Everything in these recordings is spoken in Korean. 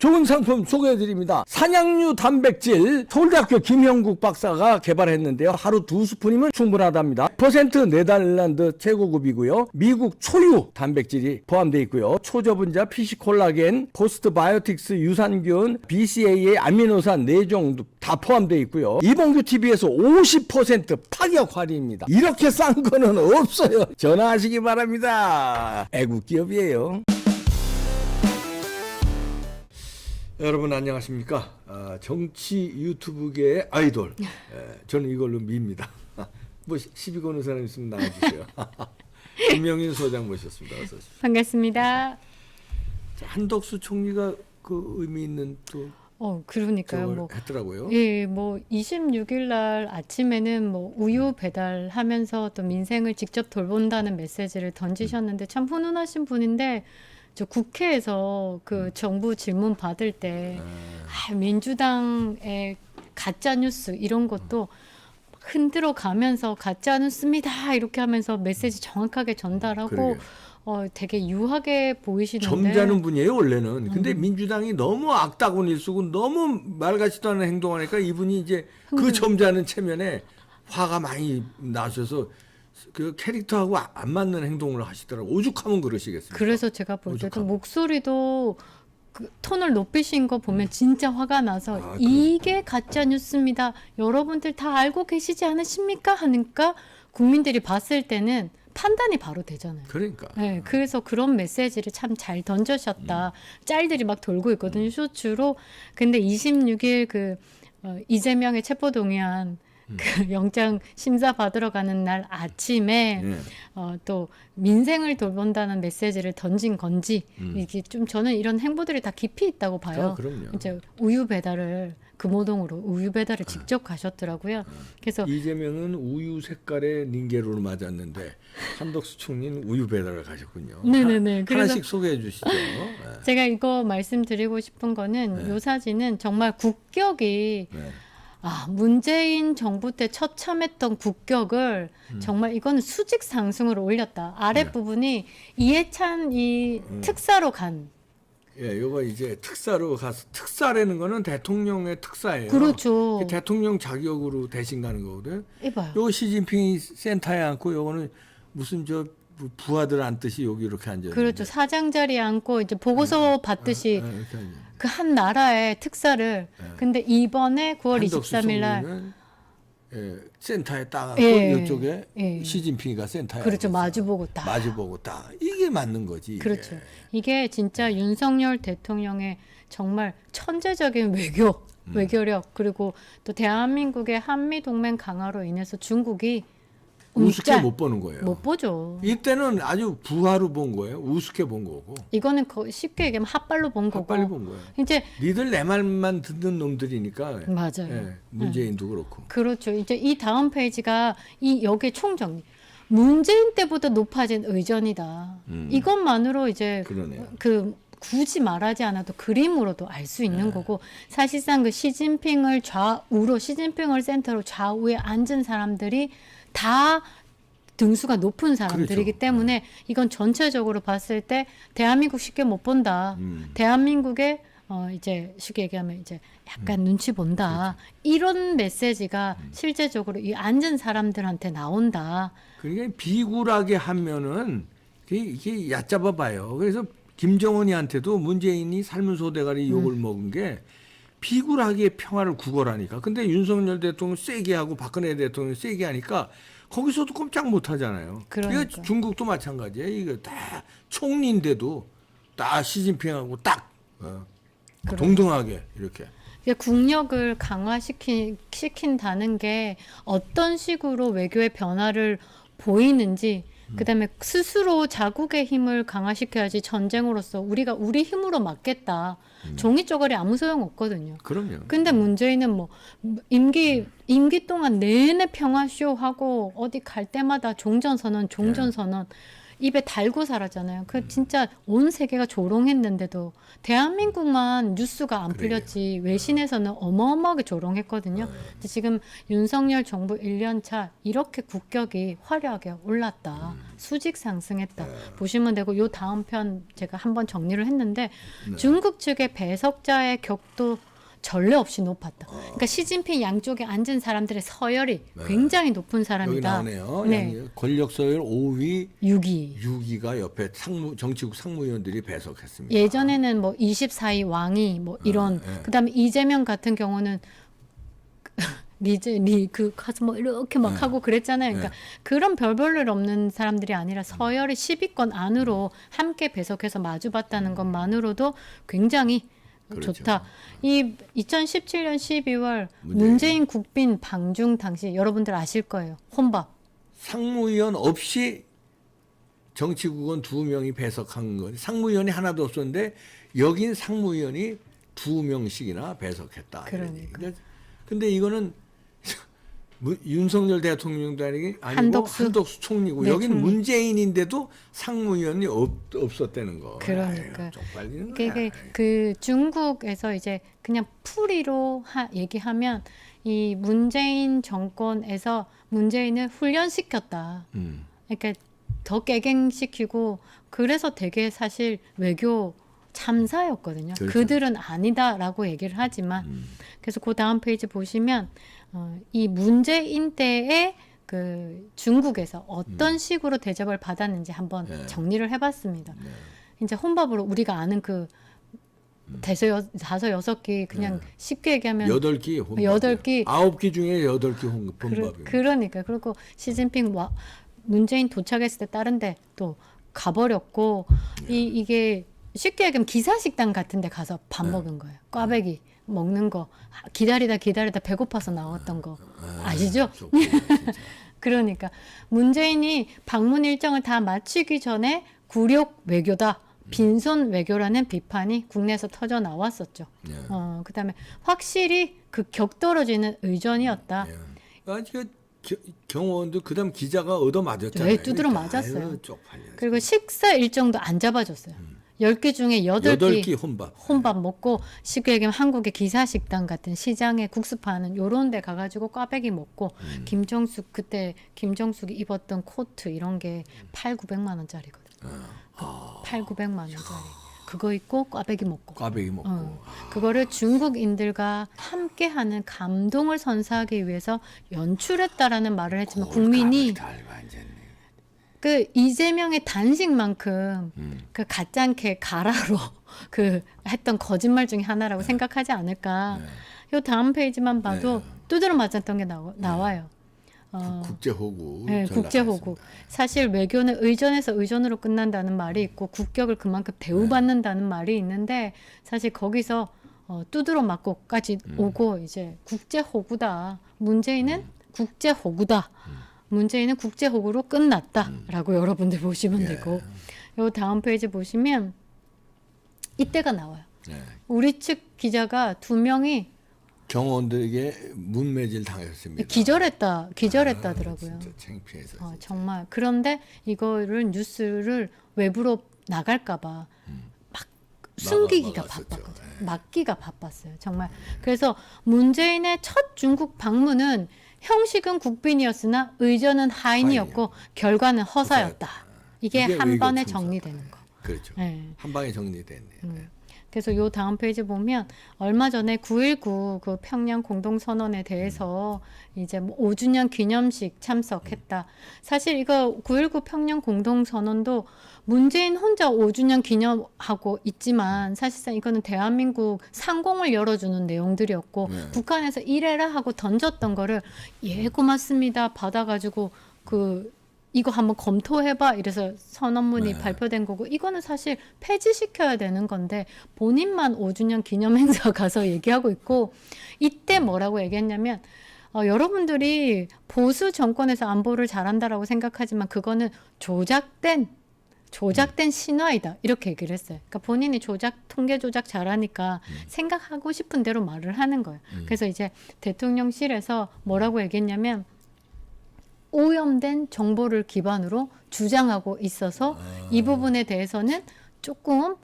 좋은 상품 소개해드립니다. 산양류 단백질 서울대학교 김형국 박사가 개발했는데요. 하루 2스푼이면 충분하답니다. 퍼센트 네덜란드 최고급이고요. 미국 초유 단백질이 포함되어 있고요. 초저분자 피시콜라겐, 포스트바이오틱스 유산균, BCAA 아미노산 4종 다 포함되어 있고요. 이봉규 TV에서 50% 파격 할인입니다. 이렇게 싼 거는 없어요. 전화하시기 바랍니다. 애국 기업이에요. 여러분 안녕하십니까? 정치 유튜브계의 아이돌. 저는 이걸로 밉니다. 뭐 시비 거는 사람 있으면 나와주세요. 김명인 소장 모셨습니다. 어서 오십시오. 반갑습니다. 한덕수 총리가 그 의미 있는 또 그러니까요. 뭐 했더라고요. 예, 뭐 26일 날 아침에는 뭐 우유 배달하면서 또 민생을 직접 돌본다는 메시지를 던지셨는데 참 훈훈하신 분인데 저 국회에서 그 정부 질문 받을 때 민주당의 가짜 뉴스 이런 것도 흔들어 가면서 가짜 뉴스입니다 이렇게 하면서 메시지 정확하게 전달하고 그러게요. 되게 유하게 보이시는데 점잖은 분이에요 원래는. 근데 민주당이 너무 악다구니를 쓰고 너무 말 같지도 않은 행동하니까 이분이 이제 그 점잖은 체면에 화가 많이 나셔서 그 캐릭터하고 안 맞는 행동을 하시더라고. 오죽하면 그러시겠습니까? 그래서 제가 볼 때도 오죽하면. 목소리도 그 톤을 높이신 거 보면 진짜 화가 나서 이게 가짜 뉴스입니다. 여러분들 다 알고 계시지 않으십니까? 하니까 국민들이 봤을 때는 판단이 바로 되잖아요. 그러니까. 네, 그래서 그런 메시지를 참 잘 던져셨다. 짤들이 막 돌고 있거든요, 쇼츠로. 근데 26일 그 이재명의 체포동의안 그 영장 심사 받으러 가는 날 아침에 또 민생을 돌본다는 메시지를 던진 건지 이게 좀 저는 이런 행보들이 다 깊이 있다고 봐요. 그럼요. 이제 우유 배달을 금호동으로 우유 배달을 직접 가셨더라고요. 그래서 이재명은 우유 색깔의 닌게로를 맞았는데 한덕수 총리는 우유 배달을 가셨군요. 네네네. 하나씩 소개해 주시죠. 제가 이거 말씀드리고 싶은 거는 요 사진은 정말 국격이 문재인 정부 때 처참했던 국격을 정말 이거는 수직 상승으로 올렸다. 아랫부분이 이해찬 이 특사로 간. 예, 요거 이제 특사로 가서 특사라는 거는 대통령의 특사예요. 그렇죠. 대통령 자격으로 대신 가는 거거든. 이봐요. 요 시진핑이 센터에 앉고 요거는 무슨 저 부하들 앉듯이 여기 이렇게 앉아. 그렇죠. 사장 자리에 앉고 이제 보고서 받듯이 그 한 나라의 특사를 근데 이번에 9월 23일 날 센터에 딱 앉고 이쪽에 시진핑이가 센터에 그렇죠. 앉아서 마주보고 딱. 마주보고 딱 이게 맞는 거지. 이게. 그렇죠. 이게 진짜 윤석열 대통령의 정말 천재적인 외교력 그리고 또 대한민국의 한미 동맹 강화로 인해서 중국이 우습게 못 보는 거예요. 못 보죠. 이때는 아주 부하로 본 거예요. 우습게 본 거고. 이거는 쉽게 얘기하면 핫발로 본 거고. 핫발로 본 거예요. 이제 니들 내 말만 듣는 놈들이니까. 맞아요. 문재인도 그렇고. 그렇죠. 이제 이 다음 페이지가 여기에 총정리. 문재인 때보다 높아진 의전이다. 이것만으로 이제 그러네요. 굳이 말하지 않아도 그림으로도 알 수 있는 거고 사실상 그 시진핑을 센터로 좌우에 앉은 사람들이 다 등수가 높은 사람들이기 그렇죠. 때문에 이건 전체적으로 봤을 때 대한민국 쉽게 못 본다. 대한민국의 이제 쉽게 얘기하면 이제 약간 눈치 본다. 그렇죠. 이런 메시지가 실제적으로 이 앉은 사람들한테 나온다. 그러니까 비굴하게 하면은 이게 얕잡아 봐요. 그래서 김정은이한테도 문재인이 삶은 소대가리 욕을 먹은 게 비굴하게 평화를 구걸하니까. 근데 윤석열 대통령 세게 하고 박근혜 대통령 세게 하니까 거기서도 꼼짝 못 하잖아요. 그러니까. 중국도 마찬가지예요. 이거 다 총리인데도 딱 시진핑하고 딱 동등하게 이렇게. 국력을 강화시킨다는 게 어떤 식으로 외교의 변화를 보이는지 그다음에 스스로 자국의 힘을 강화시켜야지 전쟁으로서 우리가 우리 힘으로 막겠다. 종이 쪼가리 아무 소용 없거든요. 그럼요. 근데 문재인은 뭐 임기 동안 내내 평화쇼 하고 어디 갈 때마다 종전선언 입에 달고 살았잖아요. 그 진짜 온 세계가 조롱했는데도 대한민국만 뉴스가 안 풀렸지 외신에서는 어마어마하게 조롱했거든요. 근데 지금 윤석열 정부 1년 차 이렇게 국격이 화려하게 올랐다. 수직 상승했다. 보시면 되고 요 다음 편 제가 한번 정리를 했는데 중국 측의 배석자의 격도 전례 없이 높았다. 그러니까 시진핑 양쪽에 앉은 사람들의 서열이 굉장히 높은 여기 사람이다. 나오네요. 네. 권력 서열 5위 6위. 6위가 옆에 정치국 상무위원들이 배석했습니다. 예전에는 뭐 24위 왕이 뭐 이런 그다음에 이재명 같은 경우는 그 가서 뭐 이렇게 막 하고 그랬잖아요. 그러니까 그런 별 볼 없는 사람들이 아니라 서열의 10위권 안으로 함께 배석해서 마주봤다는 것만으로도 굉장히 그렇죠. 좋다. 이 2017년 12월 문재인 국빈 방중 당시 여러분들 아실 거예요. 혼밥. 상무위원 없이 정치국은 2명이 배석한 거. 상무위원이 하나도 없었는데 여긴 상무위원이 2명씩이나 배석했다. 그러니까. 근데 이거는 윤석열 대통령도 아니고 한덕수 총리고 네, 여긴 총리. 문재인인데도 상무위원이 없었다는 거. 그러니까. 아유, 쪽팔리는 거야. 그게 그 중국에서 이제 그냥 풀이로 얘기하면 이 문재인 정권에서 문재인을 훈련시켰다. 그러니까 더 깨갱시키고 그래서 되게 사실 외교 참사였거든요. 그렇죠. 그들은 아니다라고 얘기를 하지만 그래서 그 다음 페이지 보시면 이 문재인 때에 그 중국에서 어떤 식으로 대접을 받았는지 한번 정리를 해봤습니다. 이제 혼밥으로 우리가 아는 그 다섯 여섯 끼 그냥 쉽게 얘기하면 8끼 혼밥. 8끼 9끼 중에 8끼 혼밥입니다. 그러니까 그리고 시진핑 문재인 도착했을 때 다른데 또 가버렸고 이게 쉽게 얘기하면 기사식당 같은 데 가서 밥 먹은 거예요. 꽈배기 먹는 거 기다리다 배고파서 나왔던 거 아시죠? 그러니까 문재인이 방문 일정을 다 마치기 전에 굴욕 외교다. 빈손 외교라는 비판이 국내에서 터져 나왔었죠. 그다음에 확실히 그 격떨어지는 의전이었다. 그 경호원도 그다음 기자가 얻어맞았잖아요. 네, 두드러 맞았어요. 아유, 쪽팔려. 그리고 식사 일정도 안 잡아줬어요. 10개 중에 8끼 혼밥 먹고 쉽게 얘기하면 한국의 기사식당 같은 시장에 국수 파는 요런 데 가가지고 꽈배기 먹고 그때 김정숙이 입었던 코트 이런 게 8,900만 원짜리거든요. 8,900만 원짜리. 그거 입고 꽈배기 먹고. 그거를 중국인들과 함께하는 감동을 선사하기 위해서 연출했다라는 말을 했지만 국민이 그 이재명의 단식만큼 그 가짠게 가라로 그 했던 거짓말 중에 하나라고 생각하지 않을까. 요 다음 페이지만 봐도 두드러 맞았던 게 나와요. 국제호구. 네, 국제호구. 사실 외교는 의전에서 의전으로 끝난다는 말이 있고 국격을 그만큼 대우받는다는 말이 있는데 사실 거기서 두드러 맞고까지 오고 이제 국제호구다. 문재인은 국제호구다. 문재인은 국제호구로 끝났다라고 여러분들 보시면 되고 요 다음 페이지 보시면 이때가 나와요. 우리 측 기자가 2명이 경호원들에게 문매질 당했습니다. 기절했다더라고요. 진짜 창피해서. 정말. 그런데 이거를 뉴스를 외부로 나갈까봐 막 숨기기가 바빴거든요. 막기가 바빴어요. 정말. 그래서 문재인의 첫 중국 방문은 형식은 국빈이었으나 의전은 하인이었고 결과는 허사였다. 이게 한 번에 정리되는 거. 그렇죠. 네. 한 방에 정리됐네요. 그래서 요 다음 페이지 보면 얼마 전에 9.19 그 평양 공동선언에 대해서 이제 뭐 5주년 기념식 참석했다. 사실 이거 9.19 평양 공동선언도 문재인 혼자 5주년 기념하고 있지만 사실상 이거는 대한민국 상공을 열어주는 내용들이었고 북한에서 이래라 하고 던졌던 거를 예 고맙습니다 받아가지고 이거 한번 검토해봐 이래서 선언문이 발표된 거고 이거는 사실 폐지시켜야 되는 건데 본인만 5주년 기념행사 가서 얘기하고 있고 이때 뭐라고 얘기했냐면 여러분들이 보수 정권에서 안보를 잘한다라고 생각하지만 그거는 조작된 신화이다 이렇게 얘기를 했어요. 그러니까 본인이 통계 조작 잘하니까 생각하고 싶은 대로 말을 하는 거예요. 그래서 이제 대통령실에서 뭐라고 얘기했냐면 오염된 정보를 기반으로 주장하고 있어서 이 부분에 대해서는 조금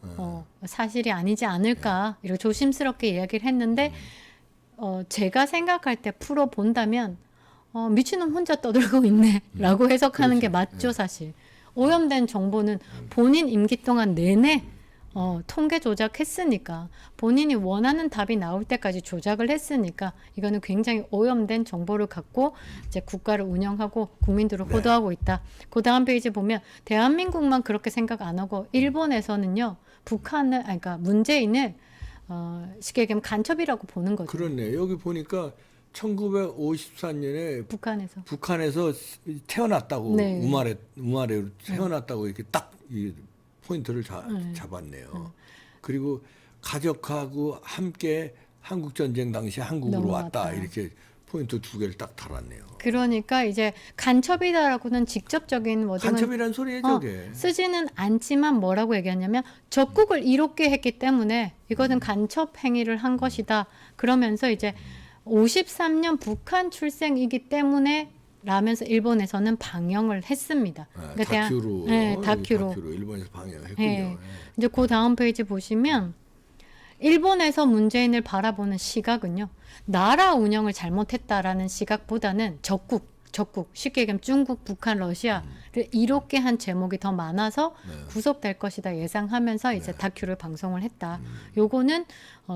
사실이 아니지 않을까 이렇게 조심스럽게 이야기를 했는데 제가 생각할 때 풀어본다면 미친놈 혼자 떠들고 있네라고 해석하는 게 맞죠 사실. 오염된 정보는 본인 임기 동안 내내 통계 조작했으니까 본인이 원하는 답이 나올 때까지 조작을 했으니까 이거는 굉장히 오염된 정보를 갖고 이제 국가를 운영하고 국민들을 호도하고 있다. 그 다음 페이지 보면 대한민국만 그렇게 생각 안 하고 일본에서는요 북한을 그러니까 문재인을 쉽게 얘기하면 간첩이라고 보는 거죠. 그렇네. 여기 보니까 1954년에 북한에서 태어났다고 네. 우마레로 태어났다고 이렇게 딱 이 포인트를 잡았네요. 그리고 가족하고 함께 한국 전쟁 당시 한국으로 왔다 이렇게 포인트 두 개를 딱 달았네요. 그러니까 이제 간첩이다라고는 직접적인 워딩은 간첩이란 소리예요, 저게. 쓰지는 않지만 뭐라고 얘기하냐면 적국을 이롭게 했기 때문에 이거는 간첩 행위를 한 것이다. 그러면서 이제 53년 북한 출생이기 때문에 라면서 일본에서는 방영을 했습니다. 그러니까 다큐로, 다큐로 일본에서 방영했군요. 네. 이제 그 다음 페이지 보시면 일본에서 문재인을 바라보는 시각은요. 나라 운영을 잘못했다라는 시각보다는 적국 쉽게 얘기하면 중국, 북한, 러시아를 이롭게 한 제목이 더 많아서 구속될 것이다 예상하면서 이제 다큐를 방송을 했다. 요거는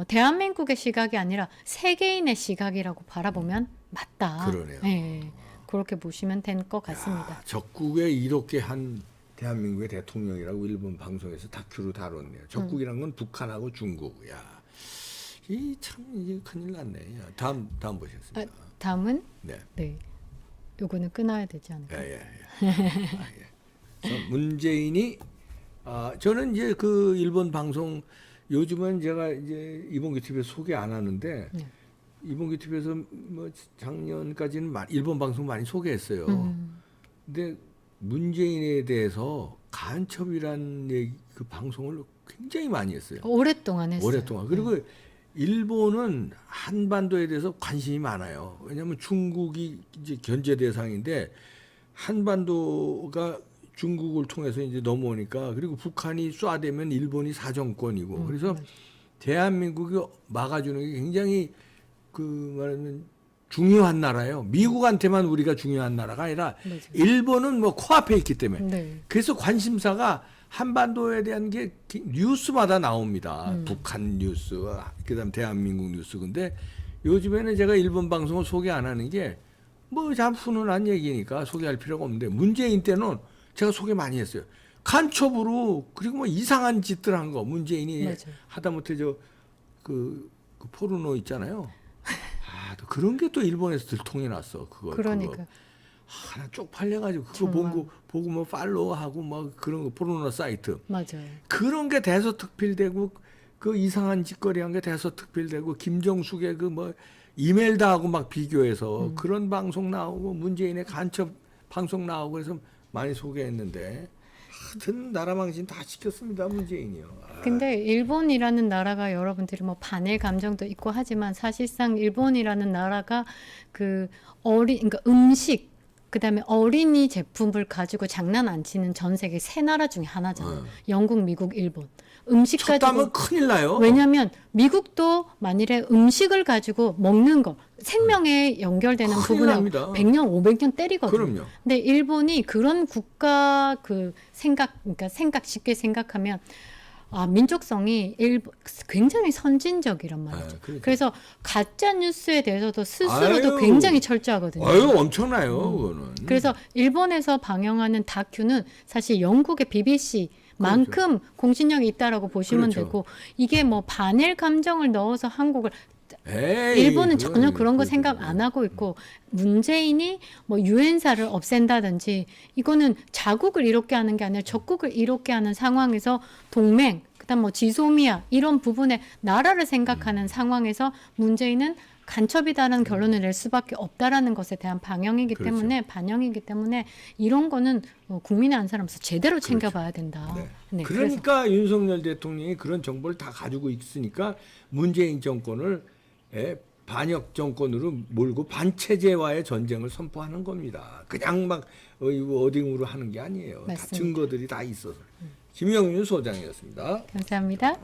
대한민국의 시각이 아니라 세계인의 시각이라고 바라보면 맞다. 그러네요. 네. 그렇게 보시면 될 것 같습니다. 야, 적국에 이렇게 한 대한민국의 대통령이라고 일본 방송에서 다큐로 다뤘네요. 적국이란 건 북한하고 중국. 야, 이게 큰일 났네. 야, 다음 보시겠습니다. 다음은 네. 요거는 끊어야 되지 않을까? 예. 문재인이 저는 이제 그 일본 방송 요즘은 제가 이제 이봉규 TV에서 소개 안 하는데 이봉규 TV에서 뭐 작년까지는 일본 방송 많이 소개했어요. 근데 문재인에 대해서 간첩이란 그 방송을 굉장히 많이 했어요. 오랫동안 했어요. 오랫동안. 그리고 일본은 한반도에 대해서 관심이 많아요. 왜냐하면 중국이 이제 견제 대상인데 한반도가 중국을 통해서 이제 넘어오니까 그리고 북한이 쏴대면 일본이 사정권이고 그래서 대한민국이 막아주는 게 굉장히 그 말하면 중요한 나라예요. 미국한테만 우리가 중요한 나라가 아니라 일본은 뭐 코앞에 있기 때문에 그래서 관심사가 한반도에 대한 게 뉴스마다 나옵니다. 북한 뉴스, 그다음 대한민국 뉴스. 근데 요즘에는 제가 일본 방송을 소개 안 하는 게 뭐 참 훈훈한 얘기니까 소개할 필요가 없는데 문재인 때는 제가 소개 많이 했어요. 간첩으로 그리고 뭐 이상한 짓들 한 거 문재인이 하다못해 그 포르노 있잖아요. 또 그런 게 또 일본에서 들통이 났어. 그러니까. 하나 쪽팔려가지고 그거 보고 뭐 팔로우하고 뭐 그런 거 포르노 사이트. 맞아요. 그런 게 대서특필되고 그 이상한 짓거리한 게 대서특필되고 김정숙의 그 뭐 이메일 다 하고 막 비교해서 그런 방송 나오고 문재인의 간첩 방송 나오고 그래서 많이 소개했는데 하여튼 나라 망신 다 시켰습니다 문재인이요. 근데 일본이라는 나라가 여러분들이 뭐 반일 감정도 있고 하지만 사실상 일본이라는 나라가 그러니까 음식 그다음에 어린이 제품을 가지고 장난 안 치는 전 세계 세 나라 중에 하나잖아요. 영국, 미국, 일본. 음식 가지고 큰일 나요. 왜냐하면 미국도 만일에 음식을 가지고 먹는 거 생명에 연결되는 부분에 납니다. 100년, 500년 때리거든요. 그럼요. 근데 일본이 그런 국가 그러니까 쉽게 생각하면 민족성이 굉장히 선진적이란 말이죠. 그래서 가짜 뉴스에 대해서도 스스로도 굉장히 철저하거든요. 엄청나요, 그거는. 그래서 일본에서 방영하는 다큐는 사실 영국의 BBC만큼 공신력이 있다라고 보시면 되고 이게 뭐 반일 감정을 넣어서 한국을 일본은 전혀 그런 거 생각 안 하고 있고 문재인이 뭐 유엔사를 없앤다든지 이거는 자국을 이롭게 하는 게 아니라 적국을 이롭게 하는 상황에서 동맹 그다음 뭐 지소미아 이런 부분에 나라를 생각하는 상황에서 문재인은 간첩이다라는 결론을 낼 수밖에 없다라는 것에 대한 반영이기 때문에 이런 거는 국민의 한 사람으로서 제대로 챙겨봐야 된다. 그러니까 윤석열 대통령이 그런 정보를 다 가지고 있으니까 문재인 정권을 반역 정권으로 몰고 반체제와의 전쟁을 선포하는 겁니다. 그냥 막 어딩으로 하는 게 아니에요. 다 맞습니다. 증거들이 다 있어서. 김영윤 소장이었습니다. 감사합니다.